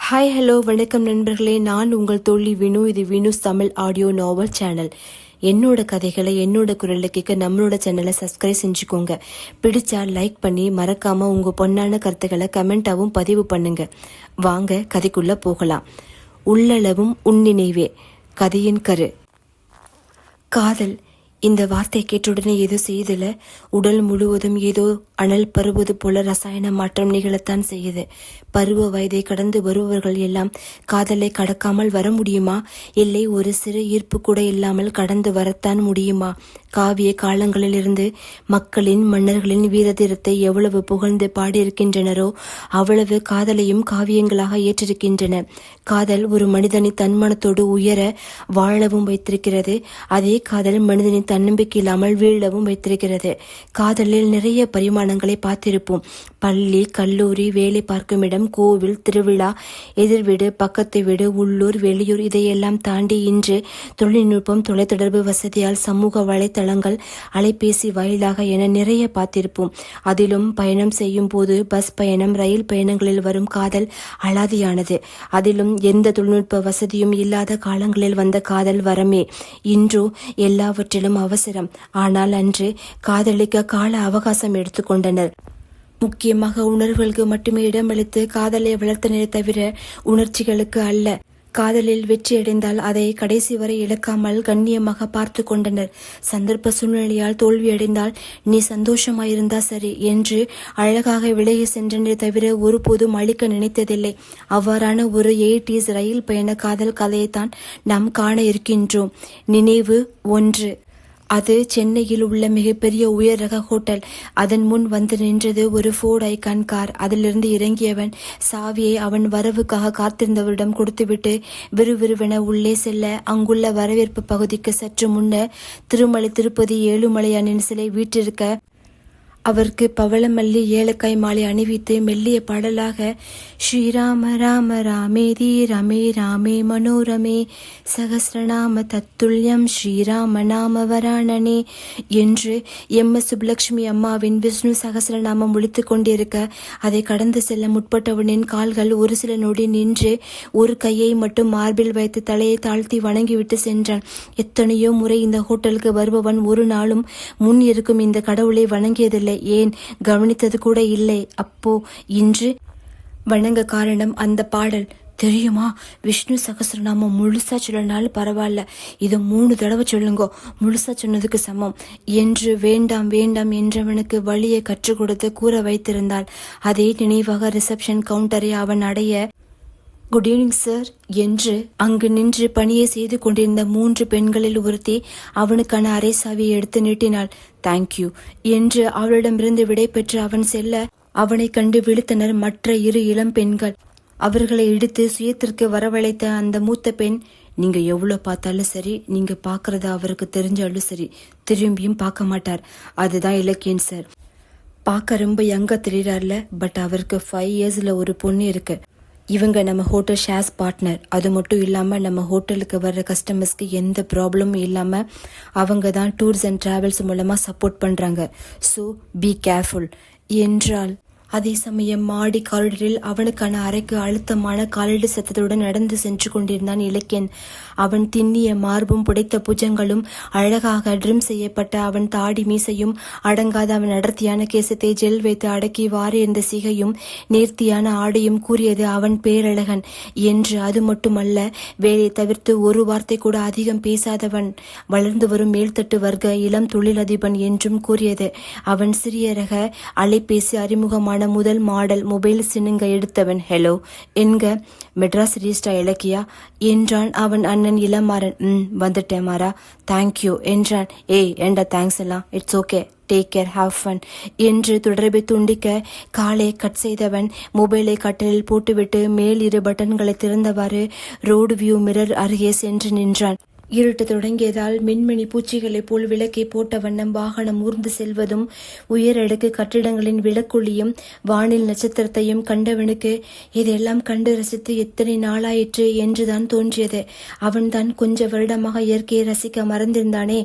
Hi hello வணக்கம் நண்பர்களே, நான் உங்கள் தோழி வினு. இது வினுஸ் தமிழ் ஆடியோ நாவல் சேனல். என்னோட கதைகளை என்னோட குரலில் கேட்க நம்மளோட சேனலை சப்ஸ்கிரைப் செஞ்சுக்கோங்க. பிடிச்சா லைக் பண்ணி மறக்காம உங்க பொன்னான கருத்துக்களை கமெண்டாவும் பதிவு பண்ணுங்க. வாங்க கதைக்குள்ள போகலாம். உள்ளளவும் உன்னினைவே. கதையின் கரு. காதல். இந்த வார்த்தை கேட்டுடனே ஏதோ செய்தல. உடல் முழுவதும் ஏதோ அனல் பருவது போல ரசாயன மாற்றம் நிகழத்தான் செய்யுது. பருவ வயதை கடந்து வருபவர்கள் எல்லாம் காதலை கடக்காமல் வர முடியுமா? இல்லை, ஒரு சிறு ஈர்ப்பு கூட இல்லாமல் கடந்து வரத்தான் முடியுமா? காவிய காலங்களிலிருந்து மக்களின் மன்னர்களின் வீரதீரத்தை எவ்வளவு புகழ்ந்து பாடியிருக்கின்றனரோ அவ்வளவு காதலையும் காவியங்களாக ஏற்றிருக்கின்றன. காதல் ஒரு மனிதனை தன்மனத்தோடு உயர வாழவும் வைத்திருக்கிறது. அதே காதல் மனிதனை தன்னம்பிக்கை இல்லாமல் வீழவும் வைத்திருக்கிறது. காதலில் நிறைய பரிமாணங்களை பார்த்திருப்போம். பள்ளி, கல்லூரி, வேலை பார்க்கும் இடம், கோவில், திருவிழா, எதிர்வீடு, பக்கத்து வீடு, உள்ளூர், வெளியூர், இதையெல்லாம் தாண்டி இன்று தொழில்நுட்பம், தொலைத்தொடர்பு வசதியால் சமூக வலைத்தளங்கள், அலைபேசி வாயிலாக என நிறைய பார்த்திருப்போம். அதிலும் பயணம் செய்யும் போது பஸ் பயணம், ரயில் பயணங்களில் வரும் காதல் அலாதியானது. அதிலும் எந்த தொழில்நுட்ப வசதியும் இல்லாத காலங்களில் வந்த காதல் வரமே. இன்றோ எல்லாவற்றிலும் அவசரம். ஆனால் அன்று காதலிக்க கால அவகாசம் எடுத்துக்கொண்டனர். முக்கியமாக உணர்வுகளுக்கு மட்டுமே இடமளித்து காதலை வளர்த்தனரே தவிர உணர்ச்சிகளுக்கு அல்ல. காதலில் வெற்றியடைந்தால் அதை கடைசி வரை இழக்காமல் கண்ணியமாக பார்த்து கொண்டனர். சந்தர்ப்ப சூழ்நிலையால் தோல்வியடைந்தால் நீ சந்தோஷமாயிருந்தா சரி என்று அழகாக விலகி சென்றனரே தவிர ஒருபோதும் அழிக்க நினைத்ததில்லை. அவ்வாறான ஒரு 80s ரயில் பயண காதல் கதையைத்தான் நாம் காண இருக்கின்றோம். நினைவு 1. அது சென்னையில் உள்ள மிகப்பெரிய உயர் ரக ஹோட்டல். அதன் முன் வந்து நின்றது ஒரு ஃபோர்ட் ஐகான் கார். அதிலிருந்து இறங்கியவன் சாவியை அவன் வரவுக்காக காத்திருந்தவரிடம் கொடுத்துவிட்டு விறுவிறுவென உள்ளே செல்ல, அங்குள்ள வரவேற்பு பகுதிக்கு சற்று முன்னர் திருமலை திருப்பதி ஏழுமலையானின் சிலை வீற்றிருக்க அவருக்கு பவளமல்லி ஏலக்காய் மாலை அணிவித்து மெல்லிய பாடலாக ஸ்ரீராம ராம ராமேதி ரமே ராமே மனோரமே சகசிரநாம தத்துல்யம் ஸ்ரீராம நாம வராணனே என்று எம்.எஸ். சுப்புலட்சுமி அம்மாவின் விஷ்ணு சகசிரநாமம் ஒலித்து கொண்டிருக்க அதை கடந்து செல்ல முற்பட்டவனின் கால்கள் ஒரு சில நொடி நின்று ஒரு கையை மட்டும் மார்பில் வைத்து தலையை தாழ்த்தி வணங்கிவிட்டு சென்றான். எத்தனையோ முறை இந்த ஹோட்டலுக்கு வருபவன் ஒரு நாளும் முன் இருக்கும் இந்த கடவுளை வணங்கியதில்லை. ஏன் கவனித்தது கூட இல்லை. அப்போ இன்று வணங்க காரணம் அந்த பாடல். தெரியுமா, விஷ்ணு சகசிரநாமம் முழுசா சொல்லனாலும் பரவாயில்ல, இது 3 தடவை சொல்லுங்கோ, முழுசா சொன்னதுக்கு சமம் என்று வேண்டாம் வேண்டாம் என்றவனுக்கு வழியை கற்றுக் கொடுத்து கூற வைத்திருந்தாள். அதே நினைவாக ரிசப்ஷன் கவுண்டரை அவன் அடைய குட் ஈவினிங் சார் என்று அங்கு நின்று பணியை செய்து கொண்டிருந்த 3 பெண்களில் ஒருத்தி அவனுக்கான அரை சாவியை எடுத்து நீட்டினாள். தேங்க்யூ என்று அவளிடமிருந்து விடை பெற்று அவன் செல்ல அவனை கண்டு விழித்தனர் மற்ற 2 இளம் பெண்கள். அவர்களை இடித்து சுயத்திற்கு வரவழைத்த அந்த மூத்த பெண், நீங்க எவ்வளவு பார்த்தாலும் சரி, நீங்க பாக்குறத அவருக்கு தெரிஞ்சாலும் சரி, திரும்பியும் பார்க்க மாட்டார். அதுதான் இலக்கியன் சார். பார்க்க ரொம்ப யங்கா தெரியுறாருல, பட் அவருக்கு 5 இயர்ஸ்ல ஒரு பொண்ணு இருக்கு. இவங்க நம்ம ஹோட்டல் ஷேர்ஸ் பார்ட்னர். அது மட்டும் இல்லாமல் நம்ம ஹோட்டலுக்கு வர்ற கஸ்டமர்ஸ்க்கு எந்த ப்ராப்ளமும் இல்லாமல் அவங்க தான் டூர்ஸ் அண்ட் டிராவல்ஸ் மூலமாக சப்போர்ட் பண்ணுறாங்க. ஸோ பி கேர்ஃபுல் என்றால் அதே சமயம் மாடி காரிடரில் அவனுக்கான அறைக்கு அழுத்தமான காலடி சத்தத்துடன் நடந்து சென்று கொண்டிருந்தான் இலக்கியன். அவன் திண்ணிய மார்பும் புடைத்த புஜங்களும் அழகாக ட்ரிம் செய்யப்பட்ட அவன் தாடி மீசையும் அடங்காத அவன் அடர்த்தியான கேசத்தை ஜெல் வைத்து அடக்கி வாரி இருந்த சிகையும் நேர்த்தியான ஆடையும் கூறியது அவன் பேரழகன் என்று. அது மட்டுமல்ல, வேலை தவிர்த்து ஒரு வார்த்தை கூட அதிகம் பேசாதவன், வளர்ந்து வரும் மேல்தட்டு வர்க்க இளம் தொழிலதிபன் என்றும் கூறியது. அவன் சிறிய ரக அலைபேசி அறிமுகமான முதல் மாடல் மொபைல் சின்னுங்க எடுத்தவன். ஹலோ என்க மெட்ராஸ் ரீஸ்டா இலக்கியா என்றான் அவன் அண்ணன் இளமாறன். வந்துட்டேன் மாறா, தேங்க்யூ என்றான். ஏய் ஏண்டா தேங்க்ஸ் எல்லாம், it's okay, take care, have fun என்று தொடர்பை துண்டிக்க காலை கட் செய்தவன் மொபைலை கட்டலில் போட்டுவிட்டு மேல் 2 பட்டன்களை திறந்தவாறு ரோடு வியூ மிரர் அருகே சென்று நின்றான். இருட்டு தொடங்கியதால் மின்மினி பூச்சிகளைப் போல் விளக்கை போட்ட வண்ணம் வாகனம் ஊர்ந்து செல்வதும் உயரடுக்கு கட்டிடங்களின் விளக்கொளியும் வானில் நட்சத்திரத்தையும் கண்டவனுக்கு இதெல்லாம் கண்டு ரசித்து எத்தனை நாளாயிற்று என்றுதான் தோன்றியது. அவன்தான் கொஞ்ச வருடமாக இயற்கையை ரசிக்க மறந்திருந்தானே.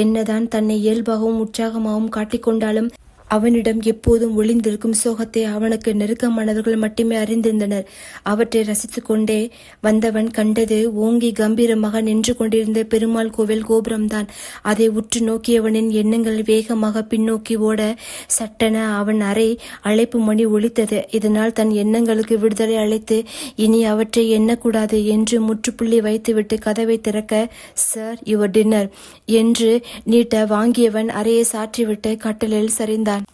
என்னதான் தன்னை இயல்பாகவும் உற்சாகமாகவும் காட்டிக்கொண்டாலும் அவனிடம் எப்போதும் ஒளிந்திருக்கும் சோகத்தை அவனுக்கு நெருக்கமானவர்கள் மட்டுமே அறிந்திருந்தனர். அவற்றை ரசித்துக் கொண்டே வந்தவன் கண்டது ஓங்கி கம்பீரமாக நின்று கொண்டிருந்த பெருமாள் கோவில் கோபுரம்தான். அதை உற்று நோக்கியவனின் எண்ணங்கள் வேகமாக பின்னோக்கி ஓட சட்டென அவன் அழைப்பு மணி ஒலித்தது. இதனால் தன் எண்ணங்களுக்கு விடுதலை அளித்து இனி அவற்றை எண்ணக்கூடாது என்று முற்றுப்புள்ளி வைத்துவிட்டு கதவை திறக்க, சார் யுவர் டின்னர் என்று நீட்ட வாங்கியவன் அறையை சாற்றிவிட்டு கட்டிலில் சரிந்தான்.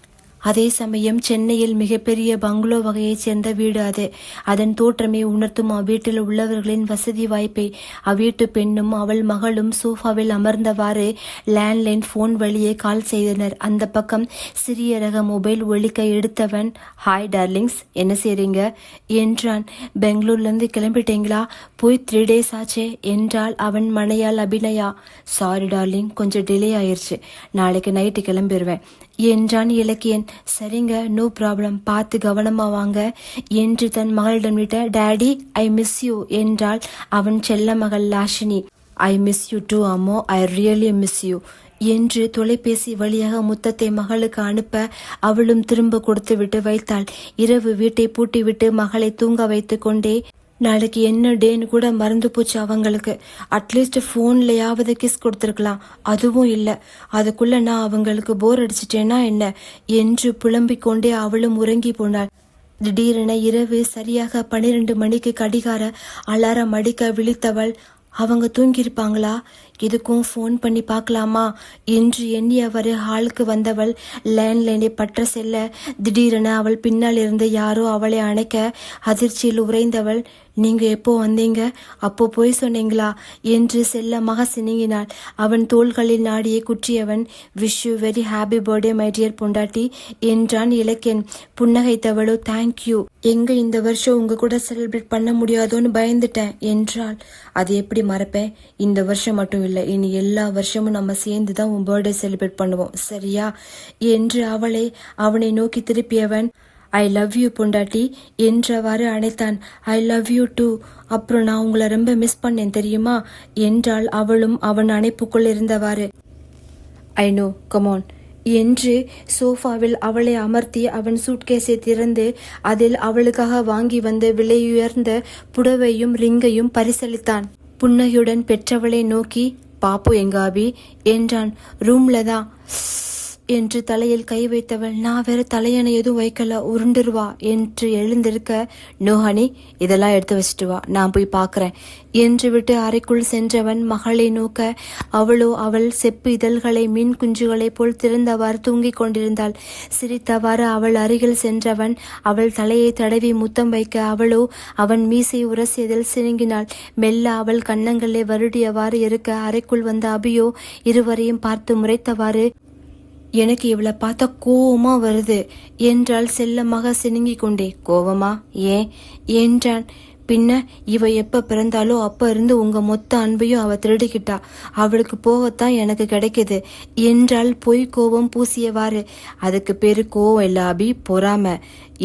அதே சமயம் சென்னையில் மிகப்பெரிய பங்களோ வகையைச் சேர்ந்த வீடு அது. அதன் தோற்றமே உணர்த்தும் அவ்வீட்டில் உள்ளவர்களின் வசதி வாய்ப்பை. அவ்வீட்டு பெண்ணும் அவள் மகளும் சோஃபாவில் அமர்ந்தவாறு லேண்ட்லைன் போன் வழியே கால் செய்தனர். அந்த பக்கம் சிறிய ரக மொபைல் ஒலிக்க எடுத்தவன், ஹாய் டார்லிங்ஸ், என்ன செய்றீங்க என்றான். பெங்களூர்லேருந்து கிளம்பிட்டீங்களா? போய் 3 days ஆச்சே என்றாள் அவன் மனையாள் அபிநயா. சாரி டார்லிங், கொஞ்சம் டிலே ஆயிடுச்சு, நாளைக்கு நைட்டு கிளம்பிடுவேன் என்றான் இலக்கியன். சரிங்க, நோ ப்ராப்ளம், பார்த்து கவனமா வாங்க என்று தன் மகளிடம் விட்ட. டேடி, ஐ மிஸ் யூ என்றாள் அவன் செல்ல மகள் Lashini. I miss you too அம்மோ, ஐ ரியலி மிஸ் யூ என்று தொலைபேசி வழியாக முத்தத்தை மகளுக்கு அனுப்ப அவளும் திரும்ப கொடுத்துவிட்டு வைத்தாள். இரவு வீட்டை பூட்டிவிட்டு மகளை தூங்க வைத்து கொண்டே, நாளைக்கு என்ன டேன்னு கூட மறந்து போச்சு அவங்களுக்கு. அட்லீஸ்ட் ஃபோன்லையாவது கிஸ் கொடுத்துருக்கலாம், அதுவும் இல்லை. அதுக்குள்ள நான் அவங்களுக்கு போர் அடிச்சிட்டேன்னா என்ன என்று புலம்பிக் கொண்டே அவளும் உறங்கி போனாள். திடீரென இரவு சரியாக 12 மணிக்கு கடிகார அலாரம் அடிக்க விழித்தவள், அவங்க தூங்கியிருப்பாங்களா, எதுக்கும் ஃபோன் பண்ணி பார்க்கலாமா என்று எண்ணியவரை ஹாலுக்கு வந்தவள் லேண்ட்லைனை பற்ற செல்ல, திடீரென அவள் பின்னால் இருந்து யாரோ அவளை அணைக்க அதிர்ச்சியில் உறைந்தவள், நீங்க எப்போ வந்தீங்க, அப்போ போய் சொன்னீங்களா என்று செல்லமாக சினுங்கினாள். அவன் தோள்களில் நாடியை குற்றியவன், wish you very happy birthday my dear பொண்டாட்டி என்றான் இலக்கியன். புன்னகைத்தவளோ, தேங்க்யூ, எங்க இந்த வருஷம் உங்க கூட செலிப்ரேட் பண்ண முடியாதோன்னு பயந்துட்டேன் என்றாள். அது எப்படி மறப்பேன், இந்த வருஷம் மட்டும் இல்லை, இனி எல்லா வருஷமும் நம்ம சேர்ந்து தான் உன் பர்த்டே செலிப்ரேட் பண்ணுவோம், சரியா என்று அவனை நோக்கி திருப்பியவன், ஐ லவ் யூ பொண்டாட்டி என்றவாறு அணைத்தான். ஐ லவ் யூ டூ, அப்புறம் நான் உங்களை ரொம்ப மிஸ் பண்ணேன் தெரியுமா என்றாள் அவளும் அவன் அணைப்புக்குள் இருந்தவாறு. ஐ நோ, கமான் என்று சோஃபாவில் அவளை அமர்த்தி அவன் சூட்கேஸை திறந்து அதில் அவளுக்காக வாங்கி வந்த விலையுயர்ந்த புடவையும் ரிங்கையும் பரிசளித்தான். புன்னகையுடன் பெற்றவளை நோக்கி, பாப்பு எங்க அபி என்றான். ரூம்ல தான் என்று தலையில் கை வைத்தவள், நான் வேற தலையணை எதுவும் வைக்கல, உருண்டுருவா என்று எழுந்திருக்க, நோ ஹனி, இதெல்லாம் எடுத்து வச்சுட்டு வா, நான் போய் பார்க்கறேன் என்று விட்டு அறைக்குள் சென்றவன் மகளை நோக்க, அவளோ அவள் செப்பு இதழ்களை மீன் குஞ்சுகளைப் போல் திறந்தவாறு தூங்கிக் கொண்டிருந்தாள். சிரித்தவாறு அவள் அருகில் சென்றவன் அவள் தலையை தடவி முத்தம் வைக்க, அவளோ அவன் மீசை உரசியதில் சினுங்கினாள். மெல்ல அவள் கன்னங்களை வருடியவாறு இருக்க, அறைக்குள் வந்த அபியோ இருவரையும் பார்த்து முறைத்தவாறு, எனக்கு இவளை பார்த்தா கோவமா வருது என்றாள் செல்லமாக சினுங்கிக் கொண்டே. கோவமா, ஏன் என்றான். பின்ன இவ எப்ப பிறந்தாலோ அப்ப இருந்து உங்க மொத்த அன்பையும் அவ திருடிக்கிட்டா, அவளுக்கு போகத்தான் எனக்கு கிடைக்குது என்றால் பொய் கோபம் பூசியவாறு. அதுக்கு பேரு கோவம் இல்ல அபி, பொறாம.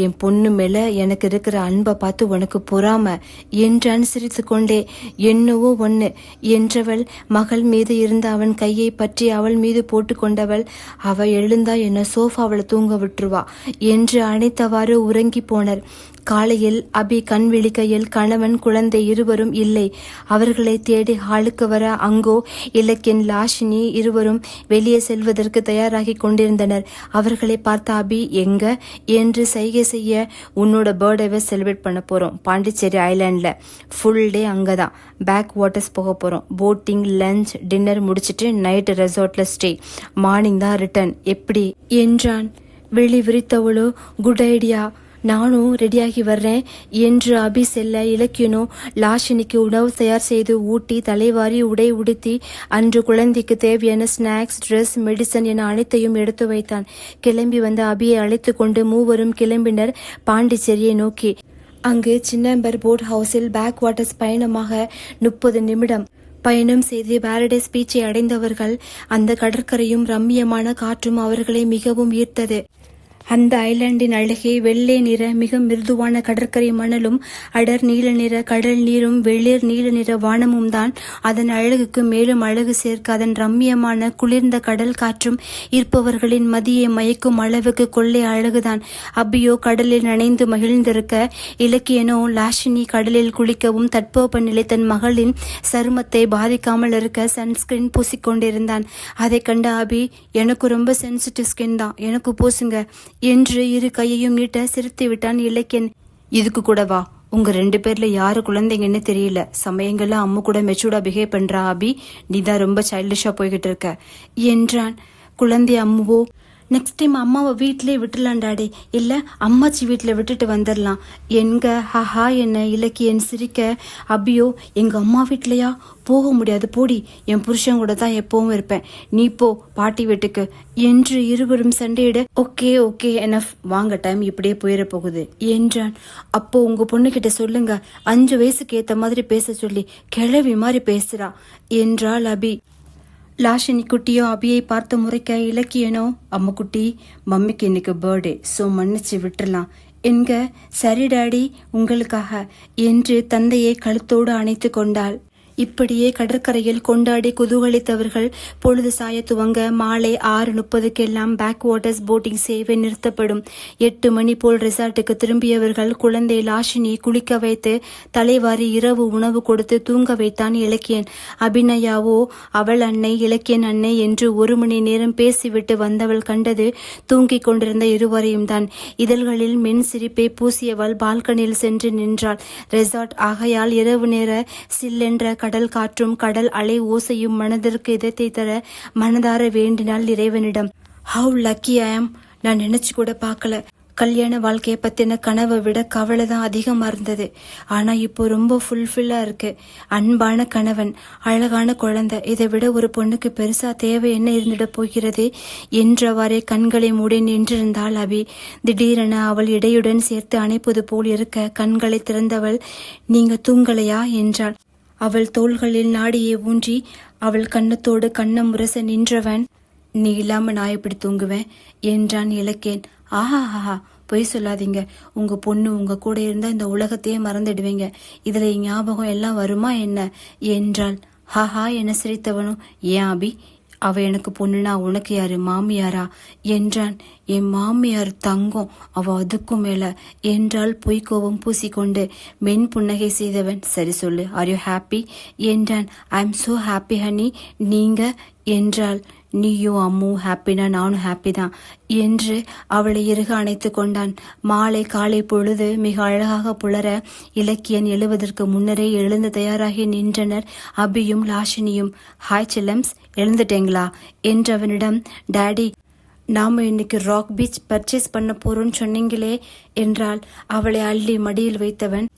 என் பொண்ணு மேல எனக்கு இருக்கிற அன்பை பார்த்து உனக்கு பொறாம என்றான் சிரித்து கொண்டே. என்னவோ ஒண்ணு என்றவள் மகள் மீது இருந்த அவன் கையை பற்றி அவள் மீது போட்டு கொண்டவள், அவ எழுந்தா என்ன சோஃபாவில் தூங்க விட்டுருவா என்று அணைத்தவாறு உறங்கி போனர். காலையில் அபி கண் விழிக்கையில் கணவன் குழந்தை இருவரும் இல்லை. அவர்களை தேடி ஹாலுக்கு வர அங்கோ இலக்கியன் லாஷினி இருவரும் வெளியே செல்வதற்கு தயாராகி கொண்டிருந்தனர். அவர்களை பார்த்த அபி, எங்க என்று சைகை செய்ய, உன்னோட பர்த்டேவை செலிப்ரேட் பண்ண போறோம், பாண்டிச்சேரி ஐலாண்ட்ல ஃபுல் டே அங்கதான், பேக் வாட்டர்ஸ் போக போறோம், போட்டிங், லஞ்ச், டின்னர் முடிச்சிட்டு நைட் ரெசார்ட்ல ஸ்டே, மார்னிங் தான் ரிட்டர்ன், எப்படி என்றான். வெளி விரித்தவளோ, குட் ஐடியா, நானும் ரெடியாகி வர்றேன் என்று அபி செல்ல, இலக்கியனோ லாஷினிக்கு உணவு தயார் செய்து ஊட்டி தலைவாரி உடை உடுத்தி அன்று குழந்தைக்கு தேவையான ஸ்நாக்ஸ், ட்ரெஸ், மெடிசன் என அனைத்தையும் எடுத்து வைத்தான். கிளம்பி வந்த அபியை அழைத்து கொண்டு மூவரும் கிளம்பினர் பாண்டிச்சேரியை நோக்கி. அங்கு சின்னம்பர் போட் ஹவுஸில் பேக் வாட்டர்ஸ் பயணமாக 30 நிமிடம் பயணம் செய்து பாரடைஸ் பீச்சை அடைந்தவர்கள். அந்த கடற்கரையும் ரம்மியமான காற்றும் அவர்களை மிகவும் ஈர்த்தது. அந்த ஐலாண்டின் அழகே வெள்ளை நிற மிக மிருதுவான கடற்கரை மணலும் அடர் நீல நிற கடல் நீரும் வெளிர் நீல நிற வானமும் தான் அதன் அழகுக்கு மேலும் அழகு சேர்க்க அதன் ரம்மியமான குளிர்ந்த கடல் காற்றும் இருப்பவர்களின் மதியை மயக்கும் அளவுக்கு கொள்ளை அழகுதான். அபியோ கடலில் நனைந்து மகிழ்ந்திருக்க, இலக்கியனோ லாஷினி கடலில் குளிக்கவும் தட்பவெப்பநிலை தன் மகளின் சருமத்தை பாதிக்காமல் இருக்க சன்ஸ்கிரீன் பூசிக்கொண்டிருந்தான். அதை கண்ட அபி, எனக்கு ரொம்ப சென்சிட்டிவ் ஸ்கின் தான், எனக்கு பூசுங்க என்று இரு கையையும் நீட்ட சிரித்து விட்டான் இலக்கியன். இதுக்கு கூடவா? உங்க 2 பேர்ல யாரு குழந்தைங்கன்னு தெரியல. சமயங்கள்ல அம்மு கூட மெச்சூர்டா பிஹேவ் பண்றா அபி, நீதான் ரொம்ப சைல்டிஷா போய்கிட்டு இருக்க என்றான். குழந்தை அம்முவோ, நெக்ஸ்ட் டைம் அம்மாவை வீட்டிலே விட்டுலாம் டாடி, இல்லை அம்மாச்சி வீட்டில் விட்டுட்டு வந்துடலாம் என்க. ஹஹா என்ன இலக்கியன் சிரிக்க, அபியோ, எங்கள் அம்மா வீட்லையா? போக முடியாது, போடி, என் புருஷன் கூட தான் எப்பவும் இருப்பேன், நீ போ பாட்டி வீட்டுக்கு என்று இருவரும் சண்டையிட, ஓகே ஓகே எனஃப், வாங்க, டைம் இப்படியே போயிட போகுது என்றான். அப்போ உங்க பொண்ணுகிட்ட சொல்லுங்க 5 வயசுக்கு ஏற்ற மாதிரி பேச சொல்லி, கிழவி மாதிரி பேசுறா என்றாள் அபி. லாஷினி குட்டியோ அபியை பார்த்து முறைக்க, இலக்கியனோ, அம்முக்குட்டி, மம்மிக்கு இன்னைக்கு பர்த்டே, ஸோ மன்னிச்சு விட்டுறலாம் என்க. சரி டாடி, உங்களுக்காக என்று தந்தையை கழுத்தோடு அணைத்து கொண்டாள். இப்படியே கடற்கரையில் கொண்டாடி குதூகலித்தவர்கள் பொழுது சாய துவங்க மாலை 6:30க்கெல்லாம் பேக் வாட்டர்ஸ் போட்டிங் சேவை நிறுத்தப்படும். 8 மணி போல் ரிசார்ட்டுக்கு திரும்பியவர்கள் குழந்தை லாஷினியை குளிக்க வைத்து தலைவாரி இரவு உணவு கொடுத்து தூங்க வைத்தான் இலக்கியன். அபிநயாவோ அவள் அன்னை இலக்கியன் அன்னை என்று 1 மணி நேரம் பேசிவிட்டு வந்தவள் கண்டது தூங்கிக் கொண்டிருந்த இருவரையும் தான். இதழ்களில் மென் சிரிப்பை பூசியவள் பால்கனியில் சென்று நின்றாள். ரெசார்ட் ஆகையால் இரவு நேர சில்லென்ற கடல் காற்றும் கடல் அலை ஓசையும் மனதிற்கு இதத்தை தர மனதார வேண்டினாள் இறைவனிடம். ஹவ் லக்கி ஐ ஆம், நான் நினைச்சு கூட பார்க்கல. கல்யாண வாழ்க்கையை பத்தின கனவை விட கவலை தான் அதிகமா இருந்தது. ஆனா இப்போ ரொம்ப ஃபுல்ஃபில்லா இருக்கு. அன்பான கணவன், அழகான குழந்தை, இதை விட ஒரு பொண்ணுக்கு பெருசா தேவை என்ன இருந்துட போகிறது என்றவாறே கண்களை மூடி நின்றிருந்தாள் அபி. திடீரென அவள் இடையுடன் சேர்த்து அணைப்பது போல் இருக்க கண்களை திறந்தவள், நீங்க தூங்கலையா என்றாள். அவள் தோள்களில் நாடியை ஊன்றி அவள் கண்ணத்தோடு கண்ணம் முரச நின்றவன், நீ இல்லாம நான் எப்படி தூங்குவேன் என்றான் இலக்கியன். ஆஹாஹா, பொய் சொல்லாதீங்க, உங்க பொண்ணு உங்க கூட இருந்தா இந்த உலகத்தையே மறந்துடுவீங்க, இதுல ஞாபகம் எல்லாம் வருமா என்ன என்றாள். ஹஹா என சிரித்தவனும், ஏன் அபி, அவ எனக்கு பொண்ணுனா உனக்கு யாரு, மாமியாரா என்றான். என் மாமியார் தங்கம், அவ அதுக்கும் மேல என்றால் பொய்க்கோவம் பூசிக்கொண்டு. மென் புன்னகை செய்தவன், சரி சொல்லு, ஆர் யூ ஹாப்பி என்றான். I am so happy honey, நீங்க என்றாள். நீயும் அம்மு ஹாப்பினா நானும் ஹாப்பி தான் என்று அவளை இறுக அணைத்து கொண்டான். மாலை காலை பொழுது மிக அழகாக புலர இலக்கியன் எழுவதற்கு முன்னரே எழுந்து தயாராகி நின்றனர் அபியும் லாஷினியும். ஹாய் செல்லம்ஸ், எழுந்துட்டேங்களா என்றவனிடம், டாடி, நாம இன்னைக்கு ராக் பீச் பர்ச்சேஸ் பண்ண போறோம்னு சொன்னீங்களே என்றால் அவளை அள்ளி மடியில் வைத்தவன்,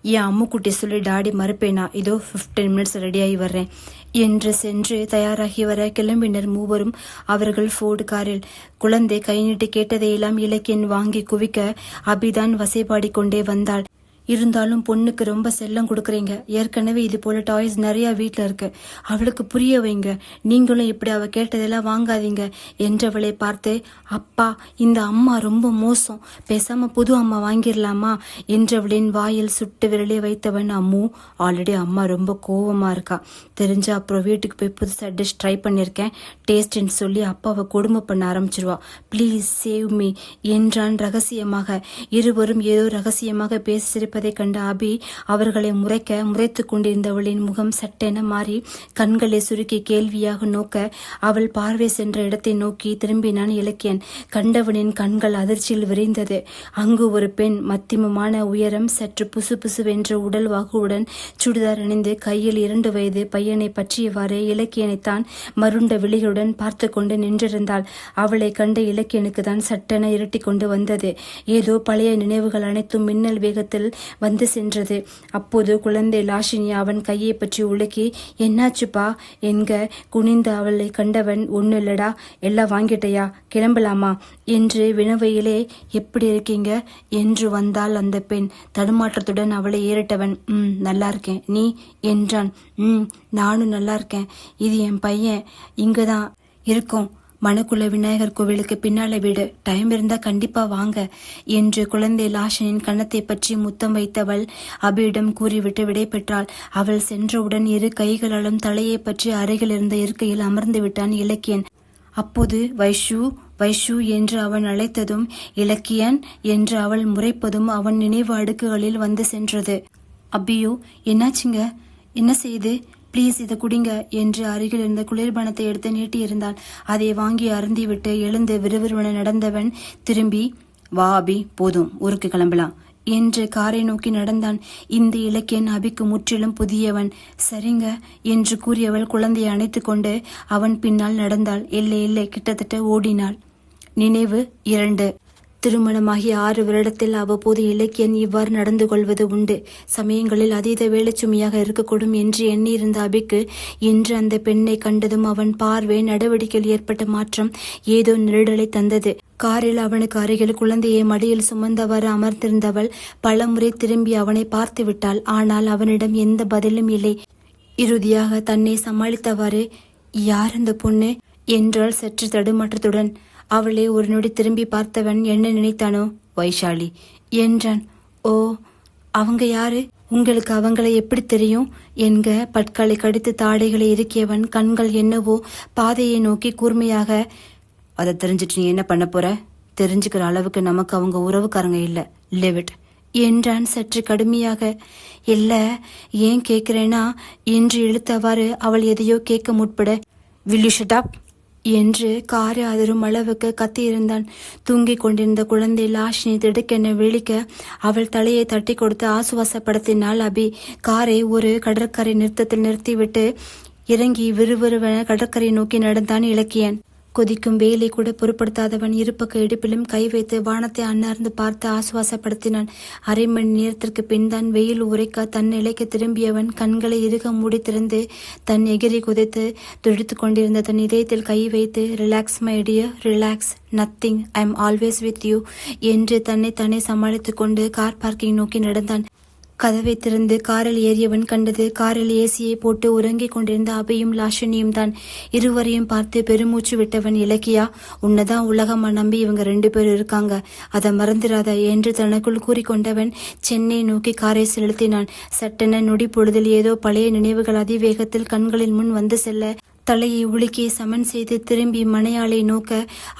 என் அம்முக்குட்டி சொல்லி டாடி மறுப்பேனா, இதோ 15 மினிட்ஸ் ரெடியாகி வர்றேன் என்று சென்று தயாராகி வர கிளம்பினர் மூவரும். அவர்கள் ஃபோர்டு காரில். குழந்தை கை நீட்டி கேட்டதையெல்லாம் இலக்கியன் வாங்கி குவிக்க அபிதான் வசைபாடி கொண்டே வந்தாள். இருந்தாலும் பொண்ணுக்கு ரொம்ப செல்லம் கொடுக்குறீங்க, ஏற்கனவே இது போல டாய்ஸ் நிறைய வீட்டில் இருக்கு, அவளுக்கு புரிய வைங்க, நீங்களும் இப்படி அவ கேட்டதெல்லாம் வாங்காதீங்க என்றவளை பார்த்து, அப்பா இந்த அம்மா ரொம்ப மோசம், பேசாம புது அம்மா வாங்கிடலாமா என்றவளின் வாயில் சுட்டு விரலே வைத்தவன், அம்மு ஆல்ரெடி அம்மா ரொம்ப கோவமா இருக்கா, தெரிஞ்சா அப்புறம் வீட்டுக்கு போய் புதுசாக டிஷ் ட்ரை பண்ணியிருக்கேன் டேஸ்ட்ன்னு சொல்லி அப்பாவை கொடுமை பண்ண ஆரம்பிச்சிருவா, ப்ளீஸ் சேவ் மீ என்றான் ரகசியமாக. இருவரும் ஏதோ ரகசியமாக பேசி சிரிப்பதை கண்ட அபி அவர்களை முறைத்து கொண்டிருந்தவளின் முகம் சட்டென மாறி கண்களை சுருக்கி கேள்வியாக நோக்க அவள் பார்வை சென்ற இடத்தை நோக்கி திரும்பினான் இலக்கியன். கண்டவனின் கண்கள் அதிர்ச்சியில் விரைந்தது. அங்கு ஒரு பெண், மத்தியமமான உயரம், சற்று புசு புசுவென்ற உடல் வாகுவுடன் சுடிதார் அணிந்து கையில் 2 வயது பையனை பற்றியவாறு இலக்கியனைத்தான் மருண்ட விழிகளுடன் பார்த்து கொண்டு நின்றிருந்தாள். அவளை கண்ட இலக்கியனுக்கு தான் சட்டென இருட்டி கொண்டு வந்தது. ஏதோ பழைய நினைவுகள் அனைத்தும் மின்னல் வேகத்தில் வந்து சென்றது. அப்போது குழந்தை லாஷினி அவன் கையை பற்றி உலுக்கி, என்னாச்சுப்பா என்க குனிந்து அவளை கண்டவன், ஒன்னும் இல்லடா, எல்லாம் வாங்கிட்டையா, கிளம்பலாமா என்று வினவையிலே, எப்படி இருக்கீங்க என்று வந்தாள் அந்த பெண். தடுமாற்றத்துடன் அவளை ஏறிட்டவன், நல்லா இருக்கேன், நீ என்றான். நானும் நல்லா இருக்கேன், இது என் பையன், இங்கதான் இருக்கோம், மணக்குள விநாயகர் கோவிலுக்கு பின்னால வீடு, டைம் இருந்தா கண்டிப்பா வாங்க என்று குழந்தை லாஷனின் கன்னத்தை பற்றி முத்தம் வைத்தவள் அபியிடம் கூறிவிட்டு விடை பெற்றாள். அவள் சென்றவுடன் இரு கைகளாலும் தலையை பற்றி அருகில் இருந்த இருக்கையில் அமர்ந்து விட்டான் இலக்கியன். அப்போது வைஷு வைஷு என்று அவன் அழைத்ததும், இலக்கியன் என்று அவள் முறைப்பதும் அவன் நினைவு அடுக்குகளில் வந்து சென்றது. அபியோ, என்னாச்சுங்க? என்ன செய்து? ப்ளீஸ் இதை குடிங்க என்று அருகில் இருந்த குளிர்பானத்தை எடுத்து நீட்டியிருந்தான். அதை வாங்கி அருந்திவிட்டு எழுந்து விறுவிறுவன நடந்தவன் திரும்பி, வா அபி, போதும், ஊருக்கு கிளம்பலாம் என்று காரை நோக்கி நடந்தான். இந்த இலக்கியன் அபிக்கு முற்றிலும் புதியவன். சரிங்க என்று கூறியவள் குழந்தையை அணைத்து கொண்டு அவன் பின்னால் நடந்தாள். இல்லை இல்லை, கிட்டத்தட்ட ஓடினாள். நினைவு 2. திருமணமாகி 6 வருடத்தில் அவ்வப்போது இலக்கியன் இவ்வாறு நடந்து கொள்வது உண்டு. சமயங்களில் அதீத வேலைச்சுமையாக இருக்கக்கூடும் என்று எண்ணியிருந்த அபிக்கு இன்று அந்த பெண்ணை கண்டதும் அவன் பார்வை நடவடிக்கையில் ஏற்பட்ட மாற்றம் ஏதோ நெருடலை தந்தது. காரில் அவனுக்கு அருகில் குழந்தையை மடியில் சுமந்தவாறு அமர்ந்திருந்தவள் பலமுறை திரும்பி அவனை பார்த்து விட்டாள். ஆனால் அவனிடம் எந்த பதிலும் இல்லை. இறுதியாக தன்னை சமாளித்தவாறு, யார் அந்த பொண்ணு என்றாள் சற்று தடுமாற்றத்துடன். அவளை ஒரு நொடி திரும்பி பார்த்தவன் என்ன நினைத்தானோ, வைஷாலி என்றான். ஓ, அவங்க யாரு? உங்களுக்கு அவங்களை எப்படி தெரியும்? என்க பற்களை கடித்து தாடைகளை இறுக்கியவன் கண்கள் என்னவோ பாதையை நோக்கி கூர்மையாக, அதை தெரிஞ்சிட்டு நீ என்ன பண்ண போற? தெரிஞ்சுக்கிற அளவுக்கு நமக்கு அவங்க உறவுக்காரங்க இல்ல, லிவிட் என்றான் சற்று கடுமையாக. இல்ல, ஏன் கேட்கிறேனா என்று இழுத்தவாறு அவள் எதையோ கேட்க முற்பட, வில் யூ ஷட் அப் என்று காரை அதிரும் அளவுக்கு கத்தியிருந்தான். தூங்கிக் கொண்டிருந்த குழந்தை லாஷினி திடுக்கென விழிக்க அவள் தலையை தட்டி கொடுத்து ஆசுவாசப்படுத்தினாள் அபி. காரை ஒரு கடற்கரை நிறுத்தத்தில் நிறுத்திவிட்டு இறங்கி விறுவிறுவென கடற்கரை நோக்கி நடந்தான் இலக்கியன். கொதிக்கும் வெயிலை கூட பொருட்படுத்தாதவன் இருபக்க இடுப்பிலும் கை வைத்து வானத்தை அன்னார்ந்து பார்த்து ஆசுவாசப்படுத்தினான். அரை மணி நேரத்திற்கு பின் தான் வெயில் உரைக்க தன் நிலைக்கு திரும்பியவன் கண்களை இறுக மூடி திறந்து தன் எகிரி குதித்து துடித்து கொண்டிருந்த தன் இதயத்தில் கை வைத்து, relax my dear, relax, nothing, I am always with you என்று தன்னை தானே சமாளித்துக் கொண்டு கார் பார்க்கிங் நோக்கி நடந்தான். கதவை திறந்து காரில் ஏறியவன் கண்டது காரில் ஏசியை போட்டு உறங்கிக் கொண்டிருந்த அபியும் லாஷனியும் தான். இருவரையும் பார்த்து பெருமூச்சு விட்டவன், இலக்கியா, உன்னதான் உலகமா நம்பி இவங்க 2 பேர் இருக்காங்க, அதை மறந்துடாத என்று தனக்குள் கூறிக்கொண்டவன் சென்னை நோக்கி காரை செலுத்தினான். சட்டென நொடி பொழுதில் ஏதோ பழைய நினைவுகள் அதிவேகத்தில் கண்களின் முன் வந்து செல்ல தலையை உலுக்கி சமன் செய்து திரும்பி மனையாளை நோக்க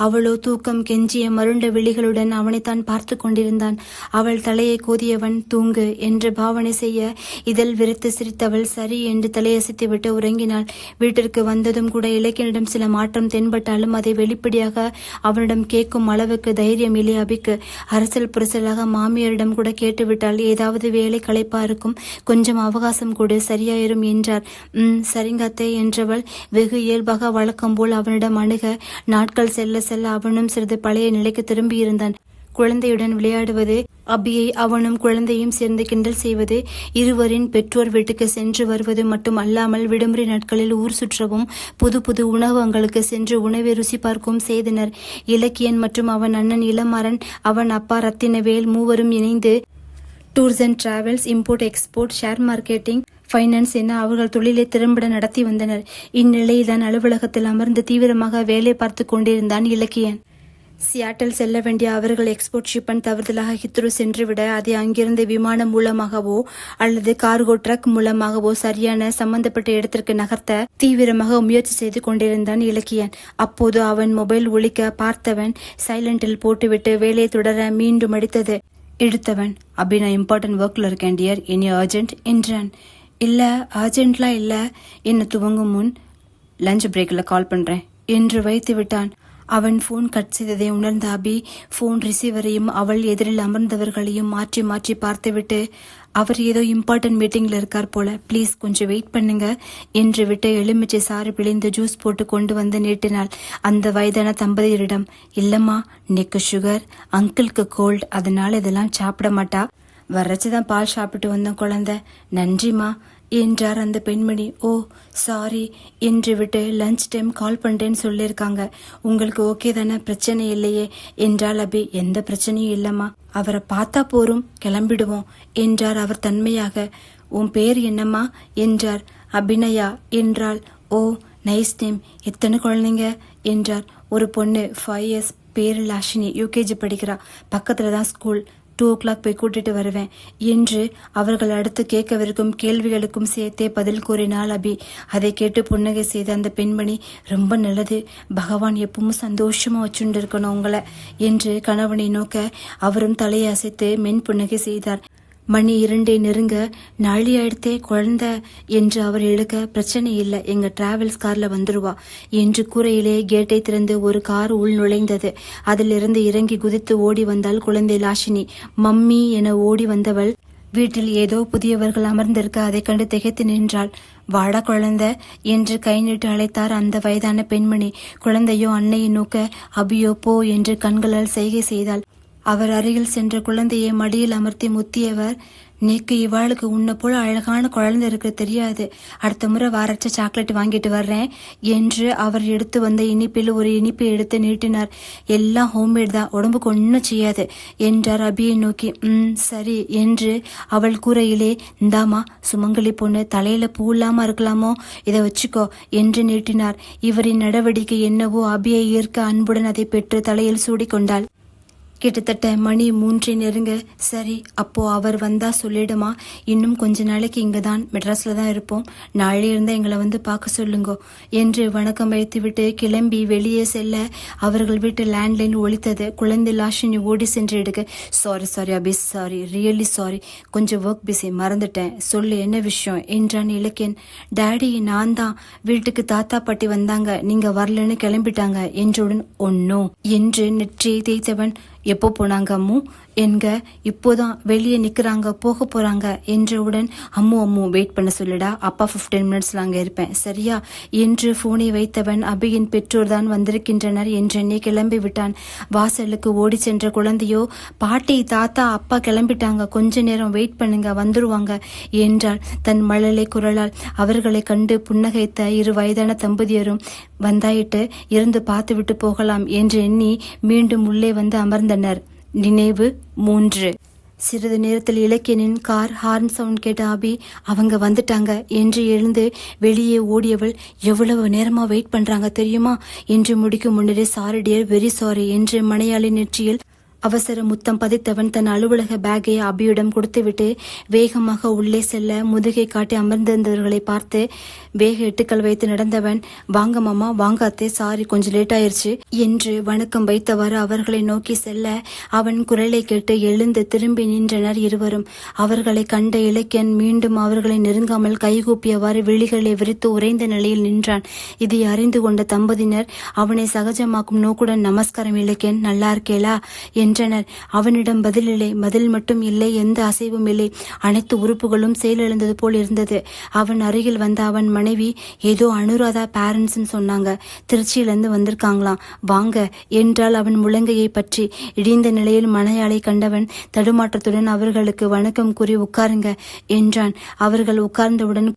அவளோ தூக்கம் கெஞ்சிய மருண்ட விழிகளுடன் அவனைத்தான் பார்த்து கொண்டிருந்தான். அவள் தலையை கோதியவன் தூங்கு என்று பாவனை செய்ய இதழ் விரித்து சிரித்தவள் சரி என்று தலையசைத்துவிட்டு உறங்கினாள். வீட்டிற்கு வந்ததும் கூட இலக்கியனிடம் சில மாற்றம் தென்பட்டாலும் அதை வெளிப்படையாக அவனிடம் கேட்கும் அளவுக்கு தைரியம் இல்லை அபிக்கு. அரசல் புரசலாக மாமியாரிடம் கூட கேட்டுவிட்டால், ஏதாவது வேலை களைப்பா இருக்கும், கொஞ்சம் அவகாசம் கொடு, சரியாயிரும் என்றார். சரிங்கத்தே என்றவள் வெகு இயல்பாக வழக்கம் போல் அவனிடம் அணுக நாட்கள் செல்ல செல்ல அவனும் சிறிது பழைய நிலைக்கு திரும்பியிருந்தான். குழந்தையுடன் விளையாடுவது, அபியை அவனும் குழந்தையும் சேர்ந்து கிண்டல் செய்வது, இருவரின் பெற்றோர் வீட்டுக்கு சென்று வருவது மட்டும் அல்லாமல் விடுமுறை நாட்களில் ஊர் சுற்றவும் புது புது உணவகங்களுக்கு சென்று உணவை ருசி பார்க்கவும் செய்தனர். இலக்கியன் மற்றும் அவன் அண்ணன் இளமாறன், அவன் அப்பா ரத்தினவேல் மூவரும் இணைந்து tours and travels, import export, share marketing, finance என அவர்கள் தொழிலை திறம்பட நடத்தி வந்தனர். இந்நிலையில்தான் அலுவலகத்தில் அமர்ந்து தீவிரமாக வேலை பார்த்து கொண்டிருந்தான் இலக்கியன். சியாட்டல் செல்ல வேண்டிய அவர்கள் எக்ஸ்போர்ட் ஷிப்பன் தவறுதலாக ஹித்ரோ சென்றுவிட அதை அங்கிருந்து விமானம் மூலமாகவோ அல்லது கார்கோ ட்ரக் மூலமாகவோ சரியான சம்பந்தப்பட்ட இடத்திற்கு நகர்த்த தீவிரமாக முயற்சி செய்து கொண்டிருந்தான் இலக்கியன். அப்போது அவன் மொபைல் ஒலிக்க பார்த்தவன் சைலண்டில் போட்டுவிட்டு வேலையை தொடர மீண்டும் அடித்தது. எடுத்தவன், அபி, நான் இம்பார்ட்டன்ட் ஒர்க்ல இருக்கேன் டியர், எனி அர்ஜென்ட் என்றான். இல்ல, அர்ஜென்ட்லாம் இல்ல, என்ன துவங்கும் முன் லஞ்ச் பிரேக்ல கால் பண்றேன் என்று வைத்து விட்டான். அவன் போன் கட் செய்ததை உணர்ந்த அபி போன் ரிசீவரையும் அவள் எதிரில் அமர்ந்தவர்களையும் மாற்றி மாற்றி பார்த்துவிட்டு, அவர் ஏதோ இம்பார்ட்டன்ட் மீட்டிங்ல இருக்கார் போல, ப்ளீஸ் கொஞ்சம் வெயிட் பண்ணுங்க என்று விட்டு எலுமிச்சை சாறு பிழிந்து ஜூஸ் போட்டு கொண்டு வந்து நீட்டினாள் அந்த வயதான தம்பதியரிடம். இல்லம்மா, நெக்கு சுகர், அங்கிளுக்கு கோல்ட், அதனால இதெல்லாம் சாப்பிட மாட்டா, வர்றச்சுதான் பால் சாப்பிட்டு வந்தோம் குழந்தை, நன்றிமா என்றார் அந்த பெண்மணி. ஓ சாரி என்று விட்டு லஞ்ச் டைம் கால் பண்றேன்னு சொல்லியிருக்காங்க, உங்களுக்கு ஓகே தானே, பிரச்சனை இல்லையே என்றாள் அபி. எந்த பிரச்சனையும் இல்லம்மா, அவரை பார்த்தா போரும், கிளம்பிடுவோம் என்றார் அவர் தன்மையாக. உன் பேர் என்னம்மா என்றார். அபிநயா என்றாள். ஓ நைஸ் நேம், எத்தனை குழந்தைங்க என்றார். ஒரு பொண்ணு 5 இயர்ஸ், பேரு லாஷினி, யூகேஜி படிக்கிறா, பக்கத்துல தான் ஸ்கூல், 2 o'clock போய் கூட்டிட்டு வருவேன் என்று அவர்கள் அடுத்து கேட்கவிருக்கும் கேள்விகளுக்கும் சேர்த்தே பதில் கூறினாள் அபி. அதை கேட்டு புன்னகை செய்த அந்த பெண்மணி, ரொம்ப நல்லது, பகவான் எப்பவும் சந்தோஷமா வச்சுட்டு இருக்கணும் உங்களை என்று கணவனை நோக்க அவரும் தலையை அசைத்து மென் புன்னகை செய்தார். மணி 2 நெருங்க, நாளி ஆயிடுத்தே குழந்தை என்று அவர் எழுக்க, பிரச்சனை இல்லை, எங்க டிராவல்ஸ் கார்ல வந்துருவா என்று கூரையிலே கேட்டை திறந்து ஒரு கார் உள் நுழைந்தது. அதிலிருந்து இறங்கி குதித்து ஓடி வந்தாள் குழந்தை லாஷினி. மம்மி என ஓடி வந்தவள் வீட்டில் ஏதோ புதியவர்கள் அமர்ந்திருக்க அதை கண்டு திகைத்து நின்றாள். வாடா குழந்தை என்று கை நீட்டு அழைத்தார் அந்த வயதான பெண்மணி. குழந்தையோ அன்னையை நோக்க, அபியோ போ என்று கண்களால் செய்கை செய்தாள். அவர் அருகில் சென்ற குழந்தையை மடியில் அமர்த்தி முத்தியவர், நேக்கு இவாளுக்கு உன்னை போல அழகான குழந்தை இருக்கு தெரியாது, அடுத்த முறை வாரச்ச சாக்லேட் வாங்கிட்டு வர்றேன் என்று அவர் எடுத்து வந்த இனிப்பில் ஒரு இனிப்பை எடுத்து நீட்டினார். எல்லாம் ஹோம்மேட் தான், உடம்புக்கு ஒன்றும் செய்யாது என்றார் அபியை நோக்கி. சரி என்று அவள் கூரையிலே, இந்தாமா சுமங்கலி பொண்ணு, தலையில பூ இல்லாம இருக்கலாமோ, இதை வச்சுக்கோ என்று நீட்டினார். இவரின் நடவடிக்கை என்னவோ அபியை ஈர்க்க அன்புடன் அதை பெற்று தலையில் சூடிக்கொண்டாள். கிட்டத்தட்ட மணி 3 நெருங்க, சரி அப்போ அவர் வந்தா சொல்லிடுமா, இன்னும் கொஞ்ச நாளைக்கு இங்க தான் மெட்ராஸ்ல தான் இருப்போம், நாளே இருந்தா எங்களை வந்து பார்க்க சொல்லுங்கோ என்று வணக்கம் வைத்துவிட்டு கிளம்பி வெளியே செல்ல அவர்கள் வீட்டு லேண்ட்லைன் ஒலித்தது. குழந்தை லாஷினி ஓடி சென்று எடுக்க, சாரி அபி, சாரி, ரியலி சாரி, கொஞ்சம் ஒர்க் பிஸி, மறந்துட்டேன், சொல்லு என்ன விஷயம் என்றான் இலக்கியன். டாடி, நான் தான், வீட்டுக்கு தாத்தா பாட்டி வந்தாங்க, நீங்க வரலன்னு கிளம்பிட்டாங்க என்றுடன், ஒன்னோ என்று நெற்றியை தேய்த்தவன், எப்போ போனாங்க அம்மு என்க, இப்போதான் வெளியே நிக்கிறாங்க, போக போறாங்க என்றவுடன், அம்மு வெயிட் பண்ண சொல்லுடா, அப்பா 15 மினிட்ஸ்ல அங்க இருப்பேன் சரியா என்று போனை வைத்தவன் அபியின் பெற்றோர் தான் வந்திருக்கின்றனர் என்றெண்ணி கிளம்பி விட்டான். வாசலுக்கு ஓடி சென்ற குழந்தையோ, பாட்டி தாத்தா அப்பா கிளம்பிட்டாங்க, கொஞ்ச நேரம் வெயிட் பண்ணுங்க, வந்துருவாங்க என்றாள் தன் மழலை குரலால். அவர்களை கண்டு புன்னகைத்த 2 வயதான தம்பதியரும் வந்தாயிட்டு இருந்து பார்த்து விட்டு போகலாம் என்று எண்ணி மீண்டும் உள்ளே வந்து அமர்ந்தனர். நினைவு 3. சிறிது நேரத்தில் இலக்கியனின் கார் ஹார்ன் சவுண்ட் கேட்ட அபி, அவங்க வந்துட்டாங்க என்று எழுந்து வெளியே ஓடியவள், எவ்வளவு நேரமா வெயிட் பண்றாங்க தெரியுமா என்று முடிக்கும் முன்னரே, சாரி டியர், வெரி சாரி என்று மனையாளி நெற்றியில் அவசர முத்தம் பதித்தவன் தன் அலுவலக பேக்கை அபியிடம் கொடுத்துவிட்டு வேகமாக உள்ளே செல்ல முதுகை காட்டி அமர்ந்திருந்தவர்களை பார்த்து வேக எட்டுக்கள் வைத்து நடந்தவன், வாங்க மாமா, வாங்க அத்தே, சாரி கொஞ்சம் லேட் ஆயிருச்சு என்று வணக்கம் வைத்தவாறு அவர்களை நோக்கி செல்ல அவன் குரலை கேட்டு எழுந்து திரும்பி நின்றனர் இருவரும். அவர்களை கண்ட இலக்கியன் மீண்டும் அவர்களை நெருங்காமல் கைகூப்பியவாறு விழிகளை விரித்து உறைந்த நிலையில் நின்றான். இதை அறிந்து கொண்ட தம்பதியினர் அவனை சகஜமாக்கும் நோக்குடன், நமஸ்காரம் இலக்கியன், நல்லா இருக்கேளா என்றனர். அவனிடம் பதில் இல்லை, பதில் மட்டும் இல்லை, எந்த அசைவும் இல்லை, அனைத்து உறுப்புகளும் செயலிழந்தது போல் இருந்தது. அவன் அருகில் வந்த அவன் மனைவி, ஏதோ அனுராதா பேரண்ட்ஸ் சொன்னாங்க, திருச்சியிலிருந்து வந்திருக்காங்களாம், வாங்க என்றால் அவன் முழங்கையை பற்றி. இடிந்த நிலையில் மனையாளை கண்டவன் தடுமாற்றத்துடன் அவர்களுக்கு வணக்கம் கூறி உட்காருங்க என்றான். அவர்கள் உட்கார்ந்தவுடன்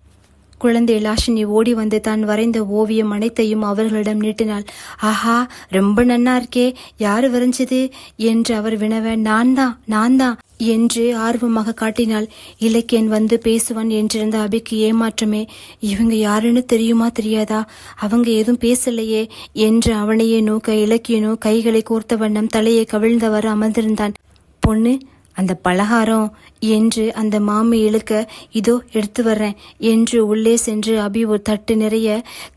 குழந்தை லாஷினி ஓடி வந்து தான் வரைந்த ஓவியம் அனைத்தையும் அவர்களிடம் நீட்டினாள். ஆஹா, ரொம்ப நன்னா இருக்கே, யாரு வரைஞ்சது என்று அவர் வினவ, நான் தான் என்று ஆர்வமாக காட்டினாள். இலக்கியன் வந்து பேசுவான் என்றிருந்த அபிக்கு ஏமாற்றமே. இவங்க யாருன்னு தெரியுமா தெரியாதா, அவங்க எதுவும் பேசலையே என்று அவனையே நோக்க இலக்கியனோ கைகளை கோர்த்த வண்ணம் தலையை கவிழ்ந்தவாறு அமர்ந்திருந்தான். பொண்ணு, அந்த பலகாரம் என்று அந்த மாமி இழுக்க, இதோ எடுத்து வர்றேன் என்று உள்ளே சென்று அபி ஒரு தட்டு நிறைய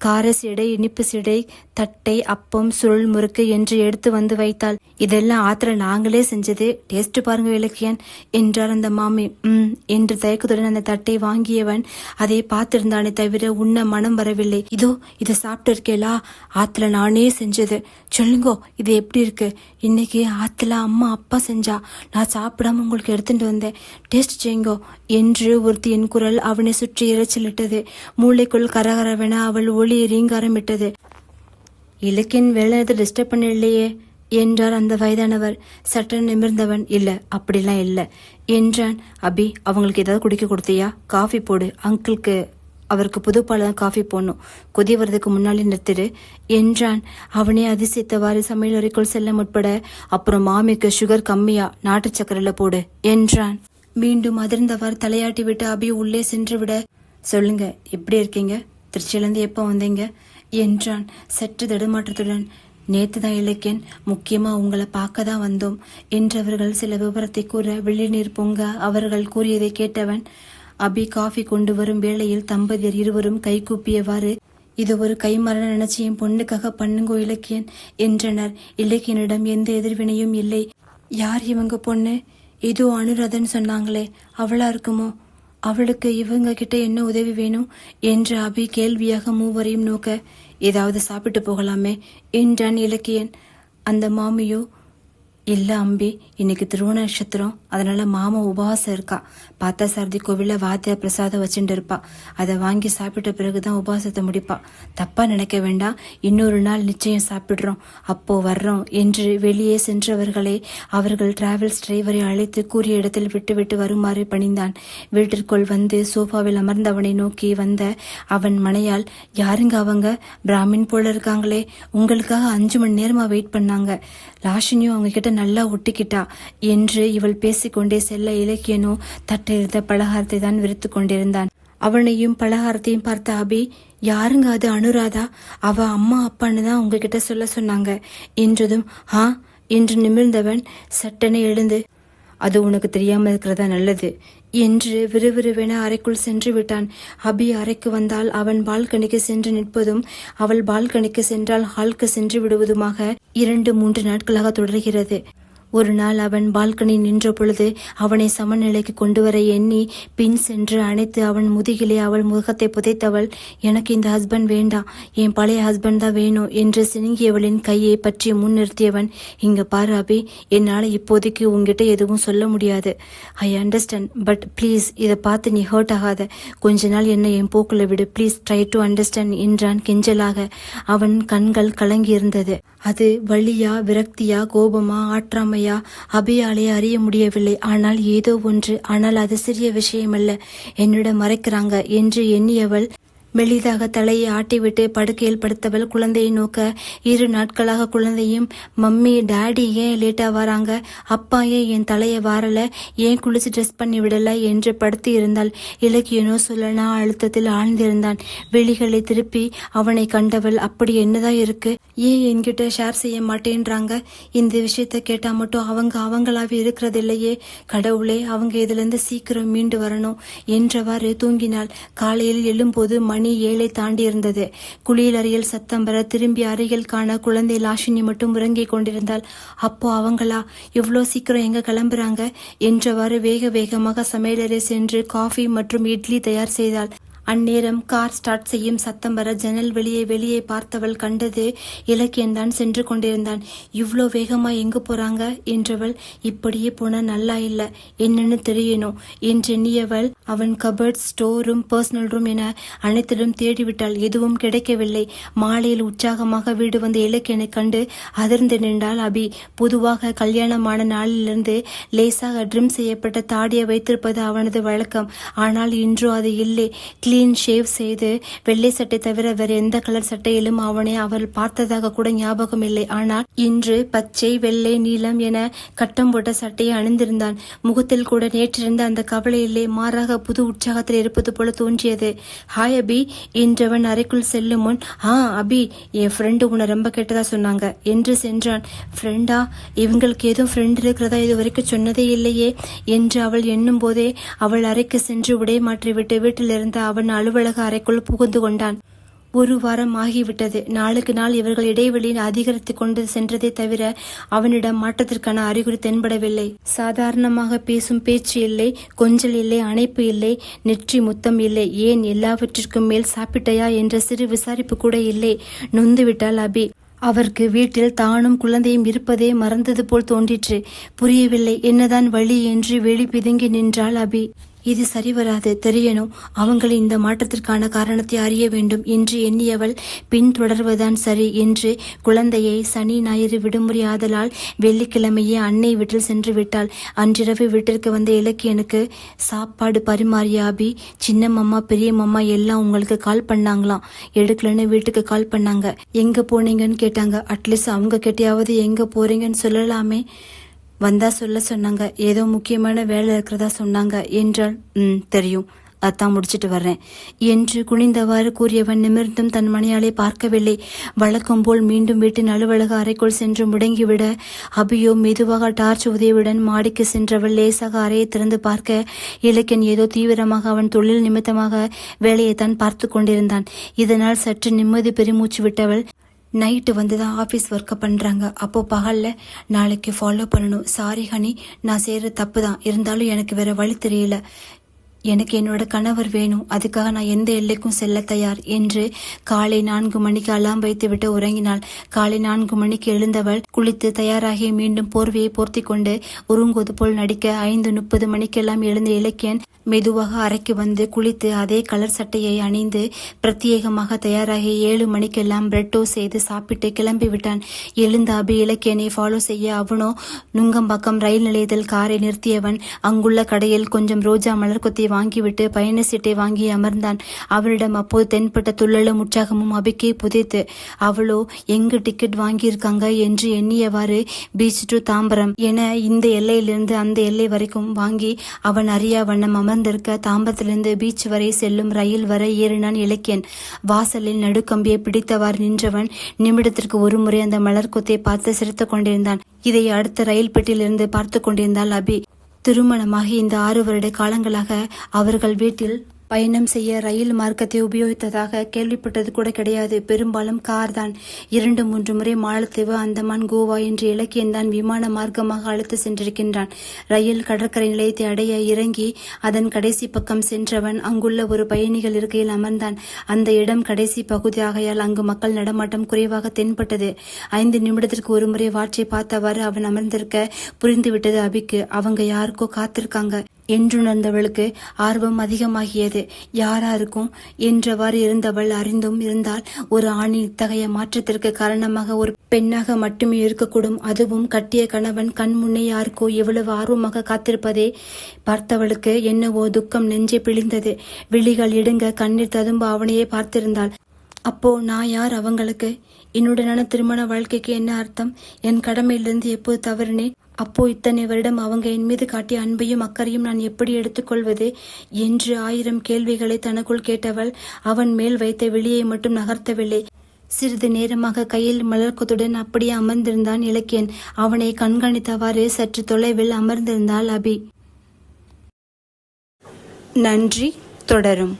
கார சீடை, இனிப்பு சீடை, தட்டை, அப்பம், சுருள் முறுக்கு என்று எடுத்து வந்து வைத்தாள். இதெல்லாம் ஆத்திர நாங்களே செஞ்சது, டேஸ்ட் பாருங்க இலக்கியன் என்றார் அந்த மாமி. என்று தயக்கத்துடன் அந்த தட்டை வாங்கியவன் அதை பார்த்திருந்தானே தவிர உண்ண மனம் வரவில்லை. இதோ இதை சாப்பிட்டு இருக்கேளா, ஆத்துல நானே செஞ்சது, சொல்லுங்கோ இது எப்படி இருக்கு, இன்னைக்கு ஆத்துல அம்மா அப்பா செஞ்சா, நான் சாப்பிடாம உங்களுக்கு எடுத்துட்டு வந்தேன், டேஸ்ட் செய்யுங்கோ என்று ஒருத்தியின் குரல் அவனை சுற்றி இறைச்சலிட்டது. மூளைக்குள் கரகரவென அவள் ஒளி ரீங்காரம் இட்டது. இலக்கின் வேலை டிஸ்டர்ப் பண்ண இல்லையே என்றார் அந்த வயதானவர். சட்டன் நிமிர்ந்தவன், இல்ல அப்படிலாம் இல்ல என்றான். அபி, அவங்களுக்கு ஏதாவது குடிக்க கொடுத்தியா, காஃபி போடு, அங்கிளுக்கு அவருக்கு புதுப்பால தான் காஃபி போடணும், கொதி வரதுக்கு முன்னாலே நிறுத்திடு என்றான். அவனே அதிசயித்தவாறு சமையல் அறைக்குள் செல்ல முற்பட, அப்புறம் மாமிக்கு சுகர் கம்மியா, நாட்டு சக்கரையில போடு என்றான். மீண்டும் அதிர்ந்தவாறு தலையாட்டி விட்டு அபி உள்ளே சென்று விட, சொல்லுங்க எப்படி இருக்கீங்க, திருச்சியிலேருந்து எப்போ வந்தீங்க என்றான் சற்று தடுமாற்றத்துடன். நேத்து தான் இலக்கியன் முக்கியமா உங்களை பார்க்க தான் வந்தோம் என்றவர்கள் சில விவரத்தை கூற வெள்ளிநீர் பொங்க அவர்கள் கூறியதை கேட்டவன் அபி காஃபி கொண்டு வரும் வேளையில் தம்பதியர் இருவரும் கைகூப்பியவாறு இது ஒரு கைமரண நினைச்சு என் பொண்ணுக்காக பண்ணுங்கோ இலக்கியன் என்றனர். இலக்கியனிடம் எந்த எதிர்வினையும் இல்லை. யார் இவங்க பொண்ணு? இதோ அனுராதன் சொன்னாங்களே, அவளா இருக்குமோ? அவளுக்கு இவங்க கிட்ட என்ன உதவி வேணும் என்று அபி கேள்வியாக மூவரையும் நோக்க, ஏதாவது சாப்பிட்டு போகலாமே என்றான் இலக்கியன். அந்த மாமியோ, இல்ல அம்பி, இன்னைக்கு திருவோண நட்சத்திரம், அதனால மாமா உபவாசம் இருக்கா. பார்த்தா சாரதி கோவில்ல வாத்திய பிரசாதம் வச்சுட்டு இருப்பா. அதை வாங்கி சாப்பிட்ட பிறகுதான் உபவாசத்தை முடிப்பா. தப்பா நினைக்க வேண்டாம், இன்னொரு நாள் நிச்சயம் சாப்பிடுறோம், அப்போ வர்றோம் என்று வெளியே சென்றவர்களே அவர்கள் டிராவல்ஸ் டிரைவரை அழைத்து கூறிய இடத்தில் விட்டுவிட்டு வருமாறு பணிந்தான். வீட்டிற்குள் வந்து சோஃபாவில் அமர்ந்தவனை நோக்கி வந்த அவன் மனையால், யாருங்க அவங்க? பிராமின் போல இருக்காங்களே, உங்களுக்காக 5 மணி நேரமா வெயிட் பண்ணாங்க. லாஷினியும் அவங்க கிட்ட நல்லா ஒட்டிக்கிட்டா என்று இவள் பேசிக்கொண்டே செல்ல இலக்கியனோ தட்டிருந்த பலகாரத்தை தான் விரித்து கொண்டிருந்தான். அவனையும் பலகாரத்தையும் பார்த்த அபி, யாருங்க அது? அனுராதா? அவ அம்மா அப்பான்னு தான் உங்ககிட்ட சொல்ல சொன்னாங்க என்றதும், ஆ என்று நிமிர்ந்தவன் சட்டென எழுந்து, அது உனக்கு தெரியாம இருக்கிறதா நல்லது என்று விறுவிறுவென அறைக்குள் சென்று விட்டான். அபி அறைக்கு வந்தால் அவன் பால்கனிக்கு சென்று நிற்பதும் அவள் பால்கனிக்கு சென்றால் ஹாலுக்கு சென்று விடுவதுமாக 2-3 நாட்களாக தொடர்கிறது. ஒரு நாள் அவன் பால்கனி நின்ற பொழுது அவனை சமநிலைக்கு கொண்டு வர எண்ணி பின் சென்று அணைத்து அவன் முதுகிலே அவள் முகத்தை புதைத்தவள், எனக்கு இந்த ஹஸ்பண்ட் வேண்டாம், என் பழைய ஹஸ்பண்ட் தான் வேணும் என்று சினுங்கியவளின் கையை பற்றி முன் நிறுத்தியவன், இங்க பாரு அபி, என்னால இப்போதைக்கு உங்ககிட்ட எதுவும் சொல்ல முடியாது. ஐ அண்டர்ஸ்டாண்ட், பட் ப்ளீஸ் இதை பார்த்து நீ ஹர்ட் ஆகாத. கொஞ்ச நாள் என்னை என் போக்குல விடு, ப்ளீஸ் ட்ரை டு அண்டர்ஸ்டாண்ட் என்றான் கெஞ்சலாக. அவன் கண்கள் கலங்கி இருந்தது. அது வலியா, விரக்தியா, கோபமா, ஆற்றாமையா அபியாலே அறிய முடியவில்லை. ஆனால் ஏதோ ஒன்று, ஆனால் அது சிறிய விஷயமல்ல, என்னிடம் மறைக்கிறாங்க என்று எண்ணியவள் மெலிதாக தலையை ஆட்டிவிட்டு படுக்கையில் படுத்தவள் குழந்தையை நோக்க, 2 நாட்களாக குழந்தையும், மம்மி டாடி ஏன் லேட்டா வராங்க, அப்பா ஏன் என் தலையை வாரல, ஏன் குளிச்சு ட்ரெஸ் பண்ணி விடல என்று படுத்து இருந்தாள். இலக்கியனோ சொல்லனா அழுத்தத்தில் ஆழ்ந்திருந்தான். விழிகளை திருப்பி அவனை கண்டவள், அப்படி என்னதான் இருக்கு, ஏன் என்கிட்ட ஷேர் செய்ய மாட்டேன்றாங்க, இந்த விஷயத்த கேட்டா மட்டும் அவங்க அவங்களாவே இருக்கிறது இல்லையே, கடவுளே அவங்க இதுல இருந்து சீக்கிரம் மீண்டு வரணும் என்றவாறு தூங்கினாள். காலையில் எழும்போது மணி 7 தாண்டி இருந்தது. குளியலறையில் சத்தம் வர திரும்பி அருகில் காண குழந்தை லாஷினி மட்டும் உறங்கிக் கொண்டிருந்தாள். அப்போ அவங்களா, இவ்வளோ சீக்கிரம் எங்க கிளம்புறாங்க என்றவாறு வேக வேகமாக சமையலறை சென்று காஃபி மற்றும் இட்லி தயார் செய்தாள். அந்நேரம் கார் ஸ்டார்ட் செய்யும் சத்தம் வர ஜன்னல் வெளியே பார்த்தவள் கண்டது இலக்கியன்தான் சென்று கொண்டிருந்தான். இவ்வளோ வேகமா எங்க போறாங்க என்றவள், இப்படியே போனா நல்லா இல்ல, என்னன்னு தெரியணும் என்றெண்ணியவள் அவன் cupboard, store room, personal room என அனைத்திலும் தேடிவிட்டாள். எதுவும் கிடைக்கவில்லை. மாலையில் உற்சாகமாக வீடு வந்த இலக்கியனை கண்டு அதிர்ந்து நின்றாள் அபி. பொதுவாக கல்யாணமான நாளிலிருந்து லேசாக ட்ரிம் செய்யப்பட்ட தாடியை வைத்திருப்பது அவனது வழக்கம். ஆனால் இன்றோ அது இல்லை. கிளீன் ஷேவ் செய்து வெள்ளை சட்டை தவிர வேற எந்த கலர் சட்டையிலும் அவனை அவள் பார்த்ததாக கூட ஞாபகம் இல்லை. ஆனால் இன்று பச்சை, வெள்ளை, நீலம் என கட்டம் போட்ட சட்டையை அணிந்திருந்தான். முகத்தில் கூட நேற்றிருந்த அந்த கவலையிலே மாறாக புது உற்சாகத்தில் இருப்பது போல தோன்றியது. ஹாய் அபி என்றவன் அறைக்குள் செல்லும் முன், அபி, என் ஃப்ரெண்டு உன்னை ரொம்ப கெட்டதா சொன்னாங்க என்று சென்றான். ஃப்ரெண்டா? இவங்களுக்கு ஏதோ ஃப்ரெண்ட் இருக்கிறதா இது வரைக்கும் சொன்னதே இல்லையே என்று அவள் எண்ணும் போதே அவள் அறைக்கு சென்று உடை மாற்றிவிட்டு வீட்டில் இருந்த அவன் அலுவலக அறைக்குள் புகுந்து கொண்டான். 1 வாரம் ஆகிவிட்டது. நாளுக்கு நாள் இவர்கள் இடைவெளியை அதிகரித்து கொண்டு சென்றதை தவிர அவனிடம் மாற்றத்திற்கான அறிகுறி தென்படவில்லை. சாதாரணமாக பேசும் பேச்சு இல்லை, கொஞ்சல் இல்லை, அணைப்பு இல்லை, நெற்றி முத்தம் இல்லை, ஏன் எல்லாவற்றிற்கும் மேல் சாப்பிட்டையா என்ற சிறு விசாரிப்பு கூட இல்லை. நொந்துவிட்டாள் அபி. அவருக்கு வீட்டில் தானும் குழந்தையும் இருப்பதே மறந்தது போல் தோன்றிற்று. புரியவில்லை, என்னதான் வழி என்று வெளி பிதுங்கி நின்றாள் அபி. இது சரிவராது, தெரியணும், அவங்களை இந்த மாற்றத்திற்கான காரணத்தை அறிய வேண்டும் என்று எண்ணியவள் பின்தொடர்வதுதான் சரி என்று குழந்தையை சனி ஞாயிறு விடுமுறை ஆதலால் வெள்ளிக்கிழமையே அன்னை வீட்டில் சென்று விட்டாள். அன்றிரவு வீட்டிற்கு வந்த இலக்கியனுக்கு சாப்பாடு பரிமாறிய அபி, சின்ன மாமா பெரிய மாமா எல்லாம் உங்களுக்கு கால் பண்ணாங்களாம், எடுக்கலன்னு வீட்டுக்கு கால் பண்ணாங்க, எங்க போனீங்கன்னு கேட்டாங்க, அட்லீஸ்ட் அவங்க கிட்டையாவது எங்க போறீங்கன்னு சொல்லலாமே, வந்தா சொல்ல சொன்னாங்க, ஏதோ முக்கியமான வேலை இருக்கிறதா சொன்னாங்க என்றால். தெரியும், அதான் முடிச்சிட்டு வர்றேன் என்று குனிந்தவாறு கூறியவன் நிமிர்ந்தும் தன் மணியாளை பார்க்கவில்லை. வழக்கம் போல் மீண்டும் வீட்டின் அலுவலக அறைக்குள் சென்று முடங்கிவிட அபியோ மெதுவாக டார்ச் உதவியுடன் மாடிக்கு சென்றவள் லேசாக அறையை திறந்து பார்க்க இலக்கியன் ஏதோ தீவிரமாக அவன் தொழில் நிமித்தமாக வேலையைத்தான் பார்த்து கொண்டிருந்தான். இதனால் சற்று நிம்மதி பெருமூச்சு விட்டவள், நைட்டு வந்து தான் ஆஃபீஸ் ஒர்க்கை பண்ணுறாங்க, அப்போது பகலில் நாளைக்கு ஃபாலோ பண்ணணும். சாரி ஹனி, நான் செய்கிற தப்பு தான், இருந்தாலும் எனக்கு வேறு வழி தெரியல. எனக்கு என்னோட கணவர் வேணும், அதுக்காக நான் எந்த எல்லைக்கும் செல்ல தயார் என்று காலை 4 மணிக்கு அலாம் வைத்துவிட்டு உறங்கினாள். காலை 4 மணிக்கு எழுந்தவள் குளித்து தயாராகி மீண்டும் போர்வையை போர்த்தி கொண்டு உறங்குவது போல் நடிக்க 5:30 மணிக்கெல்லாம் எழுந்த இலக்கியன் மெதுவாக அறைக்கு வந்து குளித்து அதே கலர் சட்டையை அணிந்து பிரத்யேகமாக தயாராகி 7 மணிக்கெல்லாம் பிரெட் டோஸ்ட் செய்து சாப்பிட்டு கிளம்பி விட்டான். எழுந்த அபி இலக்கியனை ஃபாலோ செய்ய அவனோ நுங்கம்பாக்கம் ரயில் நிலையத்தில் காரை நிறுத்தியவன் அங்குள்ள கடையில் கொஞ்சம் ரோஜா மலர் கொத்தி வாங்கிவிட்டு பயண சீட்டை வாங்கி அமர்ந்தான். அவளிடம் அப்போது தென்பட்ட துள்ளலும் உற்சாகமும் அபிக்கே புதைத்து. அவளோ எங்கு டிக்கெட் வாங்கியிருக்காங்க என்று எண்ணியவாறு பீச் டு தாம்பரம் என இந்த எல்லையிலிருந்து அந்த எல்லை வரைக்கும் வாங்கி அவன் அறியா வண்ணம் அமர்ந்திருக்க தாம்பரத்திலிருந்து பீச் வரை செல்லும் ரயில் வரை ஏறினான் இலக்கியன். வாசலில் நடுக்கம்பியை பிடித்தவாறு நின்றவன் நிமிடத்திற்கு ஒரு முறை அந்த மலர் கொத்தை பார்த்து சிரித்துக் கொண்டிருந்தான். இதை அடுத்த ரயில் பெட்டியிலிருந்து பார்த்து கொண்டிருந்தாள் அபி. திருமணமாகி இந்த 6 வருட காலங்களாக அவர்கள் வீட்டில் பயணம் செய்ய ரயில் மார்க்கத்தை உபயோகித்ததாக கேள்விப்பட்டது கூட கிடையாது. பெரும்பாலும் கார் தான். 2-3 முறை மாலத்தீவு, அந்தமான், கோவா என்று இலக்கியன் தான் விமான மார்க்கமாக அழைத்து சென்றிருக்கின்றான். ரயில் கடற்கரை நிலையத்தை அடைய இறங்கி அதன் கடைசி பக்கம் சென்றவன் அங்குள்ள ஒரு பயணிகள் இருக்கையில் அமர்ந்தான். அந்த இடம் கடைசி பகுதி ஆகையால் அங்கு மக்கள் நடமாட்டம் குறைவாக தென்பட்டது. 5 நிமிடத்திற்கு ஒரு முறை வாட்சை பார்த்தவாறு அவன் அமர்ந்திருக்க புரிந்துவிட்டது அபிக்கு. அவங்க யாருக்கோ காத்திருக்காங்க என்றுணர்ந்தவளுக்கு ஆர்வம் அதிகமாகியது. யாராருக்கும் என்றவாறு இருந்தவள் அறிந்தும் இருந்தால் ஒரு ஆணின் இத்தகைய மாற்றத்திற்கு காரணமாக ஒரு பெண்ணாக மட்டுமே இருக்கக்கூடும். அதுவும் கட்டிய கணவன் கண் முன்னே யாருக்கோ எவ்வளவு ஆர்வமாக காத்திருப்பதை பார்த்தவளுக்கு என்னவோ துக்கம் நெஞ்சை பிழிந்தது. விழிகள் இடுங்க கண்ணீர் ததும்ப அவனையே பார்த்திருந்தாள். அப்போ நான் யார் அவங்களுக்கு? என்னுடனான திருமண வாழ்க்கைக்கு என்ன அர்த்தம்? என் கடமையிலிருந்து எப்போது தவறினேன்? அப்போ இத்தனை வருடம் அவங்க என் மீது காட்டிய அன்பையும் அக்கறையும் நான் எப்படி எடுத்துக்கொள்வது என்று 1000 கேள்விகளை தனக்குள் கேட்டவள் அவன் மேல் வைத்த விழியை மட்டும் நகர்த்தவில்லை. சிறிது நேரமாக கையில் மலர்கொத்துடன் அப்படியே அமர்ந்திருந்தான் இலக்கியன். அவனை கண்காணித்தவாறு சற்று தொலைவில் அமர்ந்திருந்தாள் அபி. நன்றி. தொடரும்.